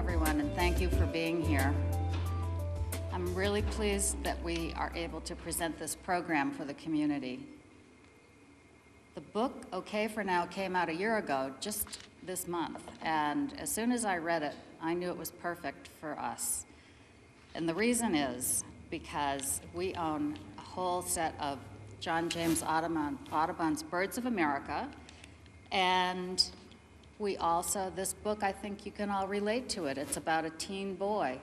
everyone, and thank you for being here. I'm really pleased that we are able to present this program for the community. The book, OK for Now, came out a year ago, just this month, and as soon as I read it, I knew it was perfect for us. And the reason is because we own a whole set of John James Audubon's Birds of America, and we also, this book, I think you can all relate to it. It's about a teen boy,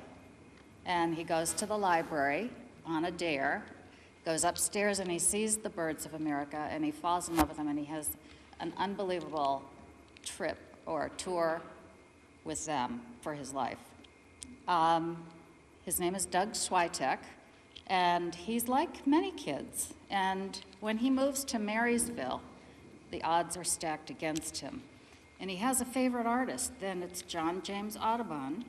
and he goes to the library on a dare, goes upstairs and he sees the Birds of America, and he falls in love with them, and he has an unbelievable trip or tour with them for his life. His name is Doug Switek, and he's like many kids. And when he moves to Marysville, the odds are stacked against him. And he has a favorite artist, then it's John James Audubon,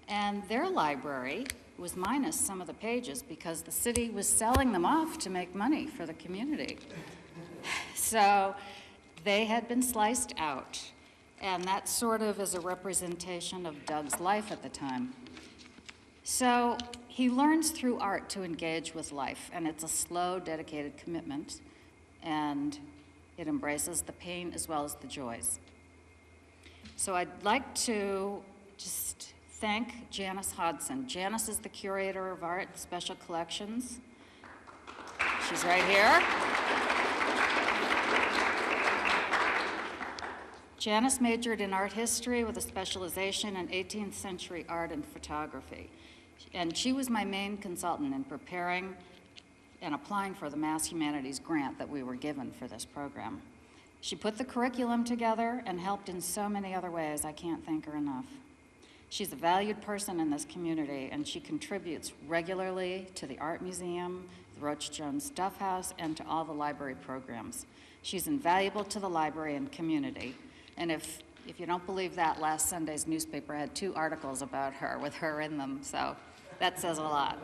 and their library was minus some of the pages because the city was selling them off to make money for the community. So they had been sliced out, and that sort of is a representation of Doug's life at the time. So he learns through art to engage with life, and it's a slow, dedicated commitment, and it embraces the pain as well as the joys. So I'd like to just thank Janice Hodson. Janice is the curator of art, special collections. She's right here. Janice majored in art history with a specialization in 18th century art and photography. And she was my main consultant in preparing and applying for the Mass Humanities grant that we were given for this program. She put the curriculum together and helped in so many other ways. I can't thank her enough. She's a valued person in this community, and she contributes regularly to the Art Museum, the Roach Jones Stuff House, and to all the library programs. She's invaluable to the library and community. And if you don't believe that, last Sunday's newspaper had 2 articles about her with her in them, so that says a lot.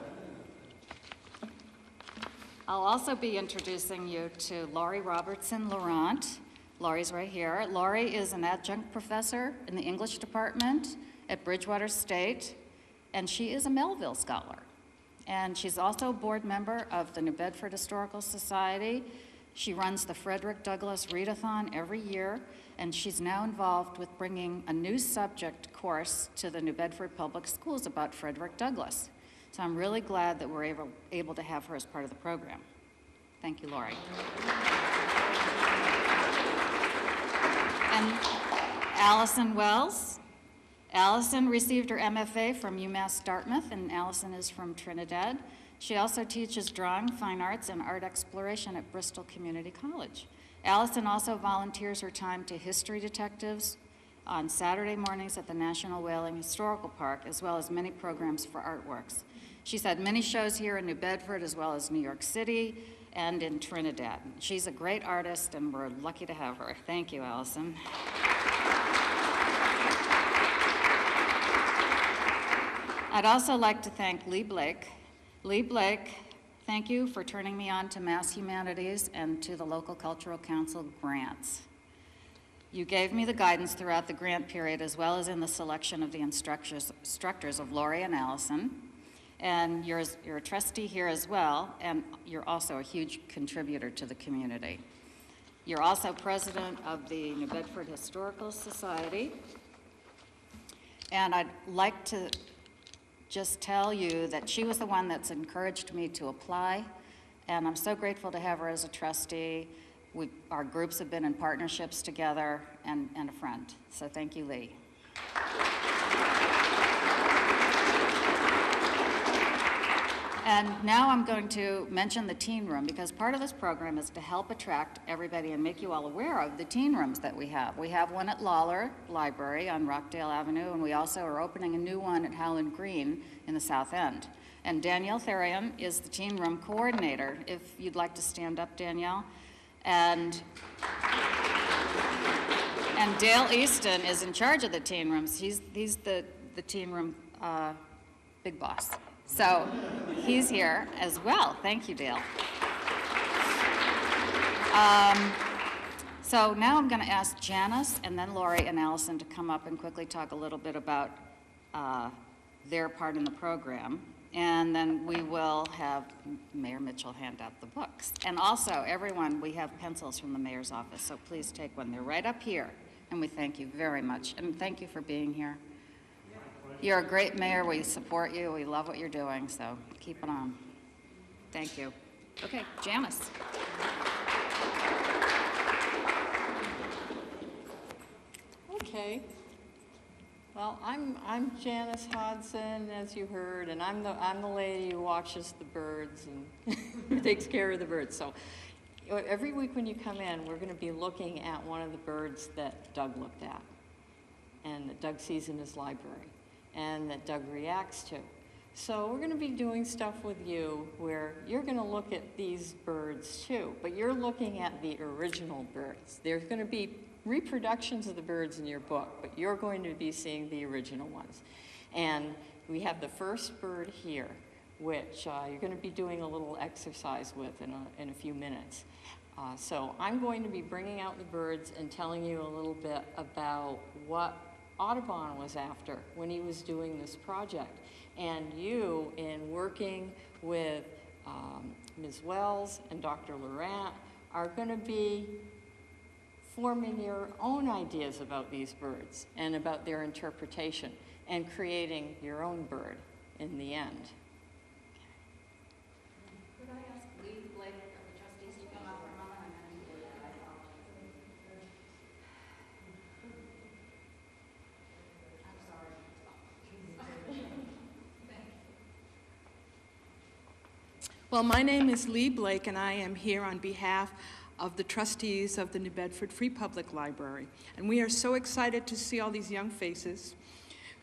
I'll also be introducing you to Laurie Robertson Laurent. Laurie's right here. Laurie is an adjunct professor in the English department at Bridgewater State, and she is a Melville Scholar. And she's also a board member of the New Bedford Historical Society. She runs the Frederick Douglass Readathon every year, and she's now involved with bringing a new subject course to the New Bedford Public Schools about Frederick Douglass. So I'm really glad that we're able to have her as part of the program. Thank you, Laurie. And Allison Wells. Allison received her MFA from UMass Dartmouth, and Allison is from Trinidad. She also teaches drawing, fine arts, and art exploration at Bristol Community College. Allison also volunteers her time to history detectives on Saturday mornings at the National Whaling Historical Park, as well as many programs for artworks. She's had many shows here in New Bedford, as well as New York City and in Trinidad. She's a great artist, and we're lucky to have her. Thank you, Allison. I'd also like to thank Lee Blake. Lee Blake, thank you for turning me on to Mass Humanities and to the local Cultural Council grants. You gave me the guidance throughout the grant period, as well as in the selection of the instructors of Laurie and Allison. And you're a trustee here as well, and you're also a huge contributor to the community. You're also president of the New Bedford Historical Society. And I'd like to just tell you that she was the one that's encouraged me to apply, and I'm so grateful to have her as a trustee. Our groups have been in partnerships together, and a friend. So thank you, Lee. And now I'm going to mention the teen room, because part of this program is to help attract everybody and make you all aware of the teen rooms that we have. We have one at Lawler Library on Rockdale Avenue, and we also are opening a new one at Howland Green in the South End. And Danielle Therian is the teen room coordinator. If you'd like to stand up, Danielle. And Dale Easton is in charge of the teen rooms. He's the teen room big boss. So he's here as well. Thank you, Dale. So now I'm going to ask Janice and then Laurie and Allison to come up and quickly talk a little bit about their part in the program. And then we will have Mayor Mitchell hand out the books. And also, everyone, we have pencils from the mayor's office, so please take one. They're right up here. And we thank you very much. And thank you for being here. You're a great mayor. We support you. We love what you're doing, so keep it on. Thank you. Okay, Janice. Okay. Well, I'm Janice Hodson, as you heard, and I'm the lady who watches the birds and takes care of the birds. So every week when you come in, we're going to be looking at one of the birds that Doug looked at, and that Doug sees in his library, and that Doug reacts to. So we're going to be doing stuff with you where you're going to look at these birds too, but you're looking at the original birds. There's going to be reproductions of the birds in your book, but you're going to be seeing the original ones. And we have the first bird here, which you're going to be doing a little exercise with in a few minutes. So I'm going to be bringing out the birds and telling you a little bit about what Audubon was after when he was doing this project. And you, in working with Ms. Wells and Dr. Laurent, are going to be forming your own ideas about these birds and about their interpretation and creating your own bird in the end. Could I ask Lee Blake of the trustees to come up for a moment? I'm sorry. Well, my name is Lee Blake, and I am here on behalf of the trustees of the New Bedford Free Public Library. And we are so excited to see all these young faces.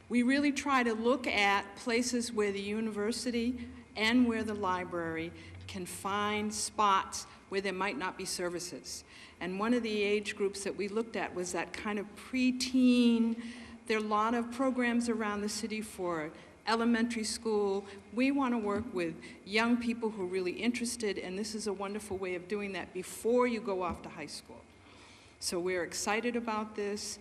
We really try to look at places where the university and where the library can find spots where there might not be services. And one of the age groups that we looked at was that kind of preteen. There are a lot of programs around the city for elementary school. We want to work with young people who are really interested, and this is a wonderful way of doing that before you go off to high school. So we're excited about this.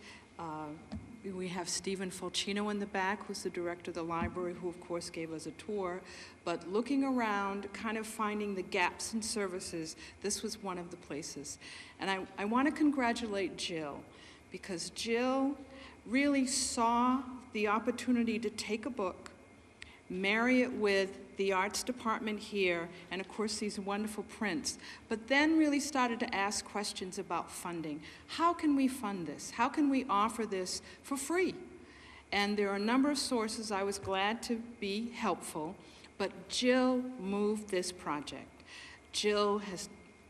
We have Stephen Fulcino in the back, who's the director of the library, who of course gave us a tour. But looking around, kind of finding the gaps in services, this was one of the places. And I want to congratulate Jill, because Jill really saw the opportunity to take a book, marry it with the arts department here, and of course these wonderful prints, but then really started to ask questions about funding. How can we fund this? How can we offer this for free? And there are a number of sources. I was glad to be helpful, but Jill moved this project. Jill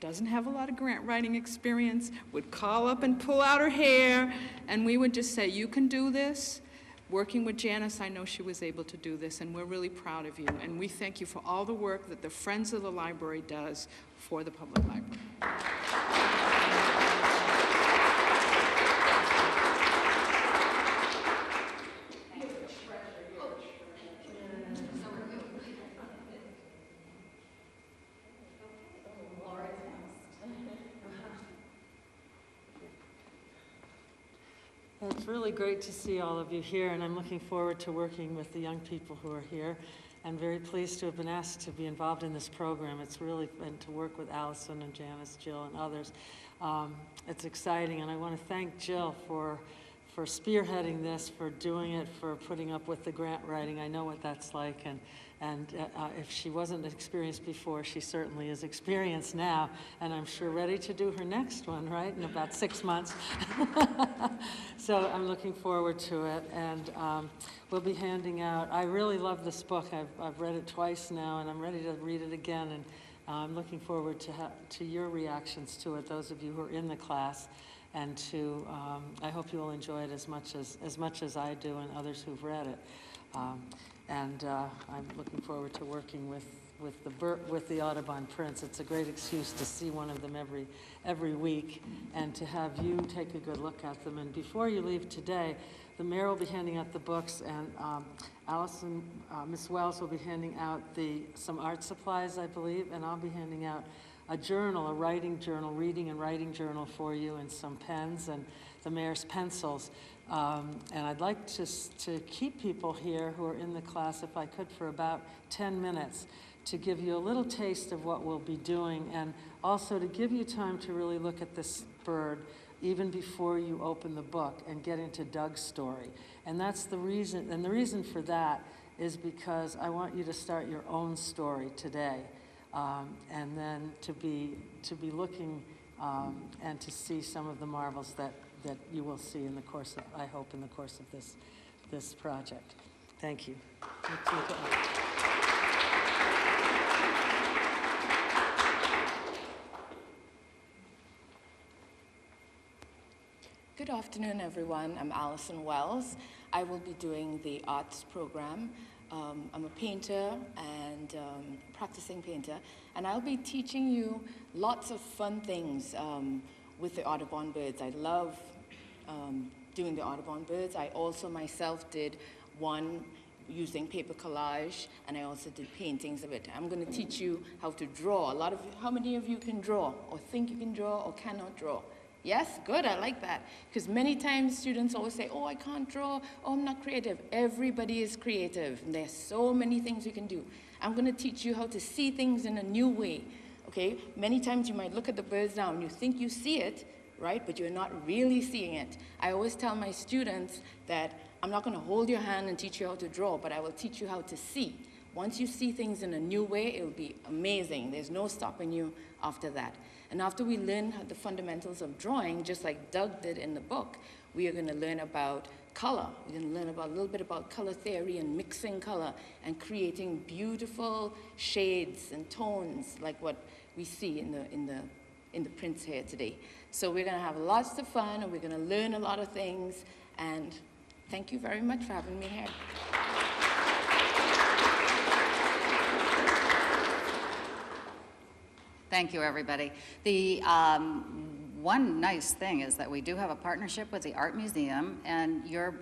doesn't have a lot of grant writing experience, would call up and pull out her hair, and we would just say, you can do this. Working with Janice, I know she was able to do this, and we're really proud of you. And we thank you for all the work that the Friends of the Library does for the public library. It's really great to see all of you here, and I'm looking forward to working with the young people who are here. I'm very pleased to have been asked to be involved in this program. It's really been to work with Allison and Janice, Jill, and others. It's exciting, and I want to thank Jill for spearheading this, for doing it, for putting up with the grant writing. I know what that's like, and if she wasn't experienced before, she certainly is experienced now, and I'm sure ready to do her next one, right, in about 6 months. So I'm looking forward to it, and we'll be handing out, I really love this book. I've read it twice now, and I'm ready to read it again, and I'm looking forward to your reactions to it, those of you who are in the class, and I hope you will enjoy it as much as I do and others who've read it. I'm looking forward to working with the Audubon prints. It's a great excuse to see one of them every week, and to have you take a good look at them. And before you leave today, the mayor will be handing out the books, and Ms. Wells will be handing out some art supplies, I believe, and I'll be handing out a journal, a writing journal, reading and writing journal for you, and some pens and the mayor's pencils. And I'd like to keep people here who are in the class, if I could, for about 10 minutes to give you a little taste of what we'll be doing, and also to give you time to really look at this bird even before you open the book and get into Doug's story. And that's the reason, and the reason for that is because I want you to start your own story today, and then to be looking and to see some of the marvels that you will see in the course of, I hope, in the course of this project. Thank you. Good afternoon, everyone. I'm Allison Wells. I will be doing the arts program. I'm a painter and practicing painter, and I'll be teaching you lots of fun things with the Audubon birds. I love doing the Audubon birds. I also myself did one using paper collage, and I also did paintings of it. I'm going to teach you how to draw. How many of you can draw, or think you can draw, or cannot draw? Yes? Good, I like that. Because many times students always say, oh, I can't draw, oh, I'm not creative. Everybody is creative, and there's so many things you can do. I'm going to teach you how to see things in a new way, okay? Many times you might look at the birds now and you think you see it, right? But you're not really seeing it. I always tell my students that I'm not going to hold your hand and teach you how to draw, but I will teach you how to see. Once you see things in a new way, it'll be amazing. There's no stopping you after that. And after we learn the fundamentals of drawing, just like Doug did in the book, we are going to learn about color. We're going to learn a little bit about color theory and mixing color and creating beautiful shades and tones like what we see in the prints here today. So we're going to have lots of fun, and we're going to learn a lot of things. And thank you very much for having me here. Thank you, everybody. The one nice thing is that we do have a partnership with the Art Museum, and your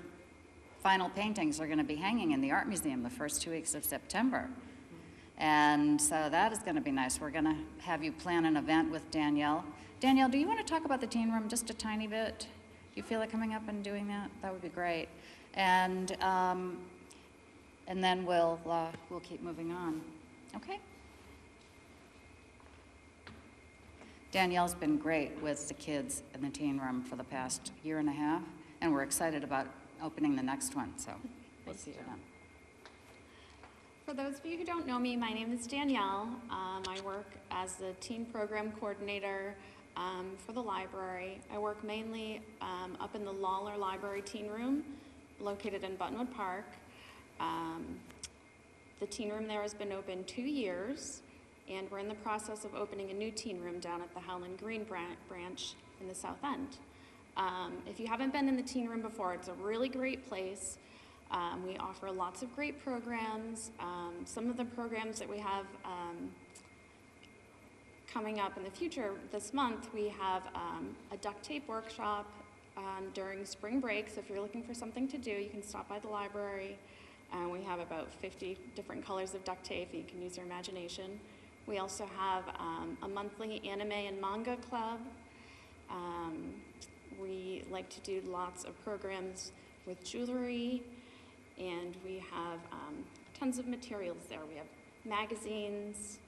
final paintings are going to be hanging in the Art Museum the first 2 weeks of September. And so that is going to be nice. We're going to have you plan an event with Danielle. Danielle, do you want to talk about the teen room just a tiny bit? Do you feel like coming up and doing that? That would be great. And then we'll keep moving on. Okay? Danielle's been great with the kids in the teen room for the past 1.5 years, and we're excited about opening the next one, so we'll see you then. For those of you who don't know me, my name is Danielle. I work as the teen program coordinator for the library. I work mainly up in the Lawler Library Teen Room, located in Buttonwood Park. The teen room there has been open 2 years. And we're in the process of opening a new teen room down at the Howland Green branch in the South End. If you haven't been in the teen room before, it's a really great place. We offer lots of great programs. Some of the programs that we have coming up in the future this month, we have a duct tape workshop during spring break. So if you're looking for something to do, you can stop by the library. We have about 50 different colors of duct tape. You can use your imagination. We also have a monthly anime and manga club. We like to do lots of programs with jewelry, and we have tons of materials there. We have magazines,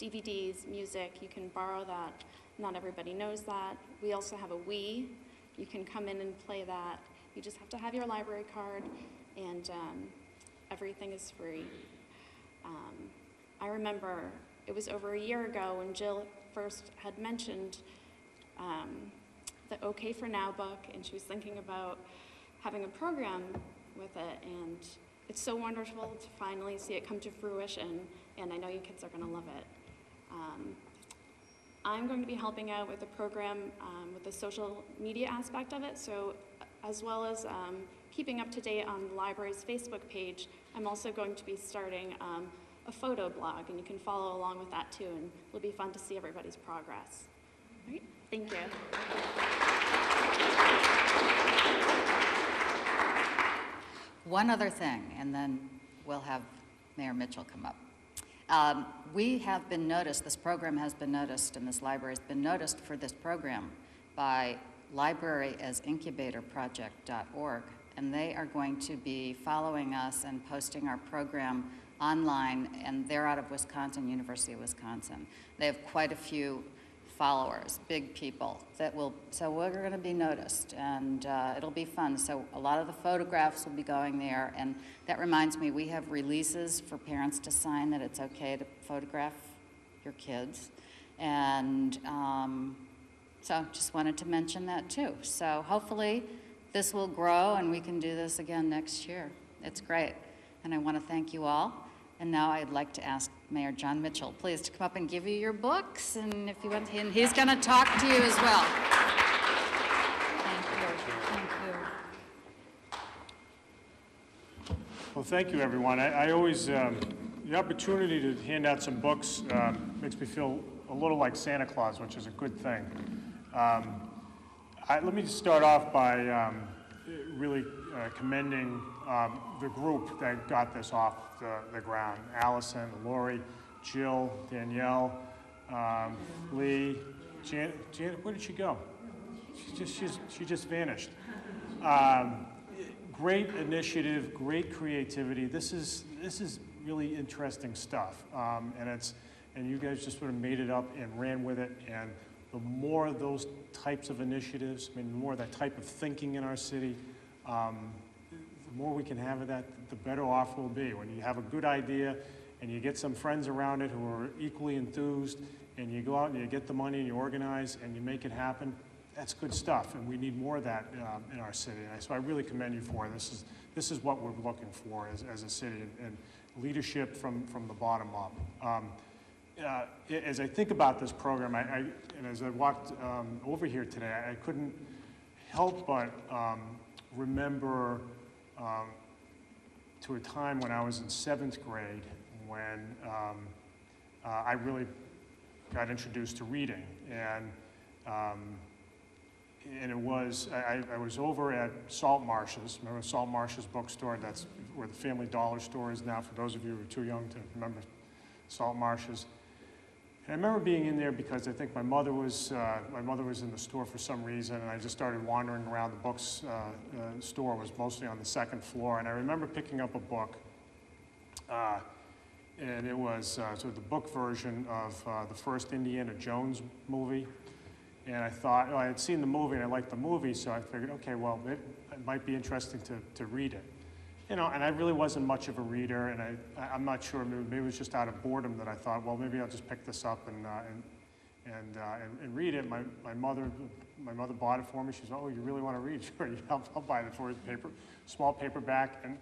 DVDs, music. You can borrow that. Not everybody knows that. We also have a Wii. You can come in and play that. You just have to have your library card, and everything is free. I remember it was over 1 year ago when Jill first had mentioned the OK for Now book, and she was thinking about having a program with it, and it's so wonderful to finally see it come to fruition, and I know you kids are going to love it. I'm going to be helping out with the program with the social media aspect of it, so as well as keeping up to date on the library's Facebook page, I'm also going to be starting a photo blog, and you can follow along with that too, and it'll be fun to see everybody's progress. All right, thank you. One other thing, and then we'll have Mayor Mitchell come up. We have been noticed, this program has been noticed, and this library has been noticed for this program by libraryasincubatorproject.org, and they are going to be following us and posting our program online, and they're out of Wisconsin, University of Wisconsin. They have quite a few followers, big people that will, so we're going to be noticed, and it'll be fun. So a lot of the photographs will be going there, and that reminds me, we have releases for parents to sign that it's okay to photograph your kids, and so just wanted to mention that too. So hopefully this will grow and we can do this again next year. It's great, and I want to thank you all. And now I'd like to ask Mayor Jon Mitchell, please, to come up and give you your books, and if you want, and he's going to talk to you as well. Thank you. Thank you. Well, thank you, everyone. I always, the opportunity to hand out some books makes me feel a little like Santa Claus, which is a good thing. Let me just start off by really commending the group that got this off the ground. Allison, Lori, Jill, Danielle, Lee, Janet, where did she go? She just vanished. Great initiative, great creativity. This is really interesting stuff, and you guys just sort of made it up and ran with it. And the more of those types of initiatives, I mean, the more of that type of thinking in our city, the more we can have of that, the better off we'll be. When you have a good idea and you get some friends around it who are equally enthused, and you go out and you get the money and you organize and you make it happen, that's good stuff, and we need more of that in our city. And so I really commend you for it. This is what we're looking for as a city, and leadership from the bottom up. As I think about this program, and as I walked over here today, I couldn't help but remember to a time when I was in 7th grade when I really got introduced to reading. And it was, I was over at Salt Marshes. Remember Salt Marshes bookstore? That's where the Family Dollar store is now, for those of you who are too young to remember Salt Marshes. And I remember being in there because I think my mother was in the store for some reason, and I just started wandering around the books. Store was mostly on the 2nd floor, and I remember picking up a book, and it was sort of the book version of the first Indiana Jones movie. And I thought, I had seen the movie and I liked the movie, so I figured, okay, well, it might be interesting to read it. You know, and I really wasn't much of a reader, and I'm not sure, maybe it was just out of boredom that I thought, well, maybe I'll just pick this up and read it. My mother bought it for me. She said, oh, you really want to read? Sure, I'll buy it for you, small paperback. And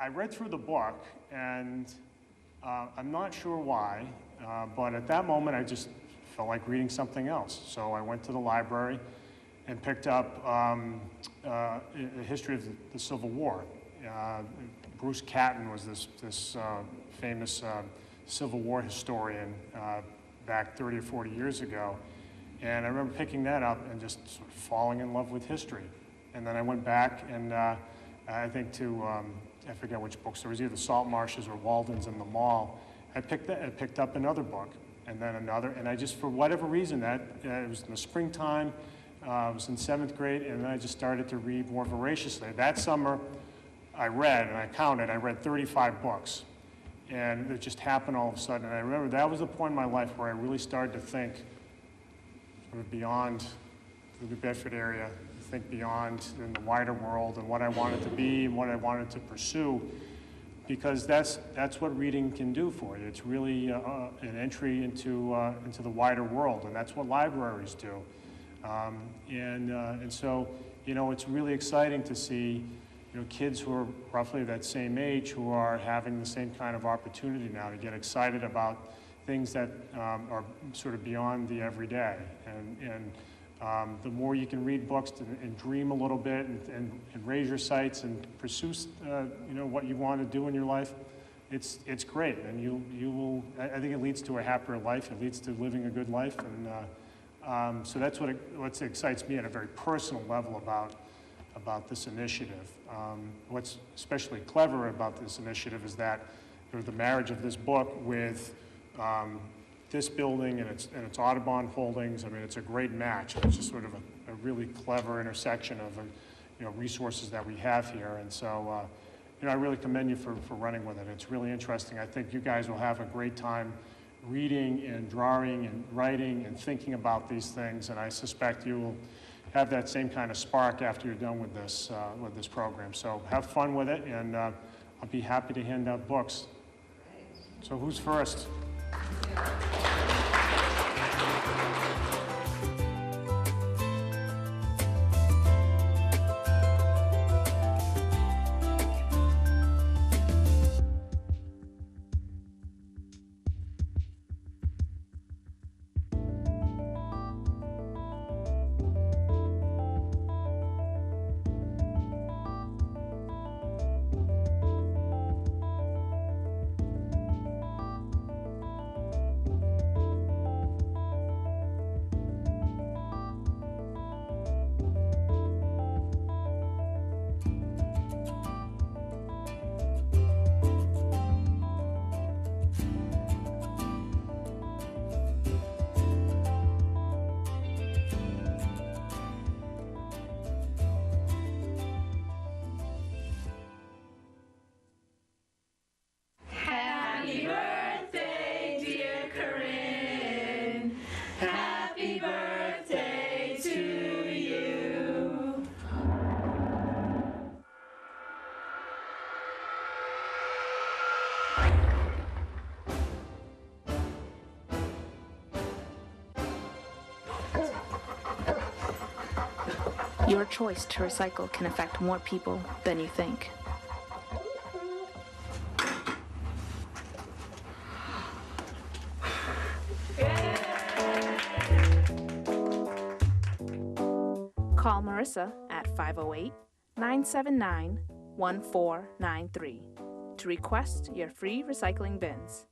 I read through the book, and I'm not sure why, but at that moment I just felt like reading something else. So I went to the library and picked up a history of the Civil War. Bruce Catton was this famous Civil War historian back 30 or 40 years ago. And I remember picking that up and just sort of falling in love with history. And then I went back and I think to, I forget which bookstore, it was either Salt Marshes or Walden's in the mall. I picked up another book and then another, and I just, for whatever reason, it was in the springtime, I was in 7th grade, and then I just started to read more voraciously. That summer, I read, and I read 35 books. And it just happened all of a sudden. And I remember that was the point in my life where I really started to think sort of beyond the Bedford area, think beyond in the wider world and what I wanted to be and what I wanted to pursue. Because that's what reading can do for you. It's really an entry into the wider world, and that's what libraries do. And so, you know, it's really exciting to see, you know, kids who are roughly that same age who are having the same kind of opportunity now to get excited about things that are sort of beyond the everyday. And the more you can read books and dream a little bit and raise your sights and pursue, you know, what you want to do in your life, it's great. And you will, I think it leads to a happier life. It leads to living a good life. And so that's what excites me at a very personal level about this initiative. What's especially clever about this initiative is that the marriage of this book with this building and its Audubon holdings. I mean, it's a great match. It's just sort of a really clever intersection of resources that we have here. And so, I really commend you for running with it. It's really interesting. I think you guys will have a great time reading and drawing and writing and thinking about these things, and I suspect you will have that same kind of spark after you're done with this program. So have fun with it, and I'll be happy to hand out books. So who's first? Your choice to recycle can affect more people than you think. Call Marissa at 508-979-1493 to request your free recycling bins.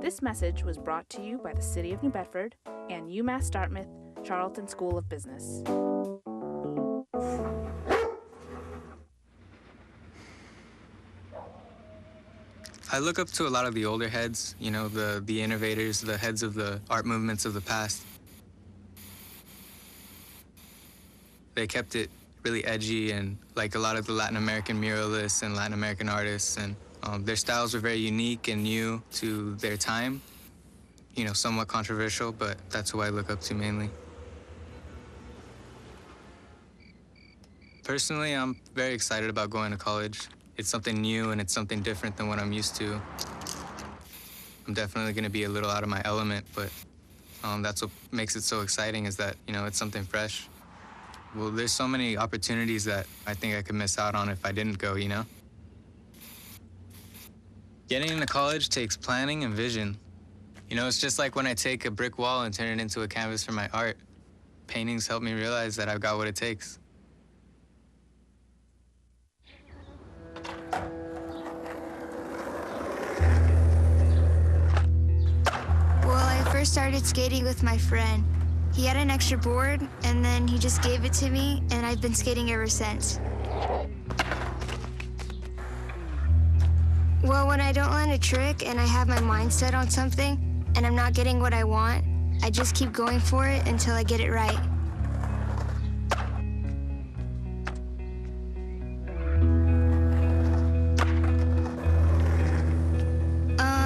This message was brought to you by the City of New Bedford and UMass Dartmouth Charlton School of Business. I look up to a lot of the older heads, the innovators, the heads of the art movements of the past. They kept it really edgy, and like a lot of the Latin American muralists and Latin American artists, and their styles were very unique and new to their time. Somewhat controversial, but that's who I look up to mainly. Personally, I'm very excited about going to college. It's something new and it's something different than what I'm used to. I'm definitely going to be a little out of my element, but that's what makes it so exciting, is that, it's something fresh. Well, there's so many opportunities that I think I could miss out on if I didn't go, Getting into college takes planning and vision. It's just like when I take a brick wall and turn it into a canvas for my art. Paintings help me realize that I've got what it takes. Well, I first started skating with my friend. He had an extra board, and then he just gave it to me, and I've been skating ever since. Well, when I don't land a trick and I have my mind set on something, and I'm not getting what I want, I just keep going for it until I get it right.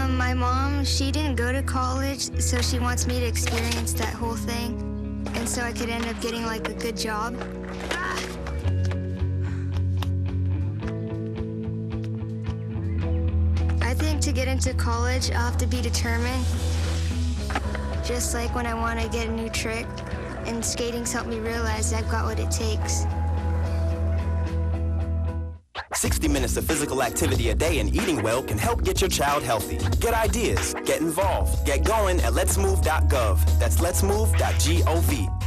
My mom, she didn't go to college, so she wants me to experience that whole thing, and so I could end up getting like a good job. I think to get into college, I'll have to be determined. Just like when I want to get a new trick, and skating's helped me realize I've got what it takes. 60 minutes of physical activity a day and eating well can help get your child healthy. Get ideas, get involved, get going at letsmove.gov. That's letsmove.gov.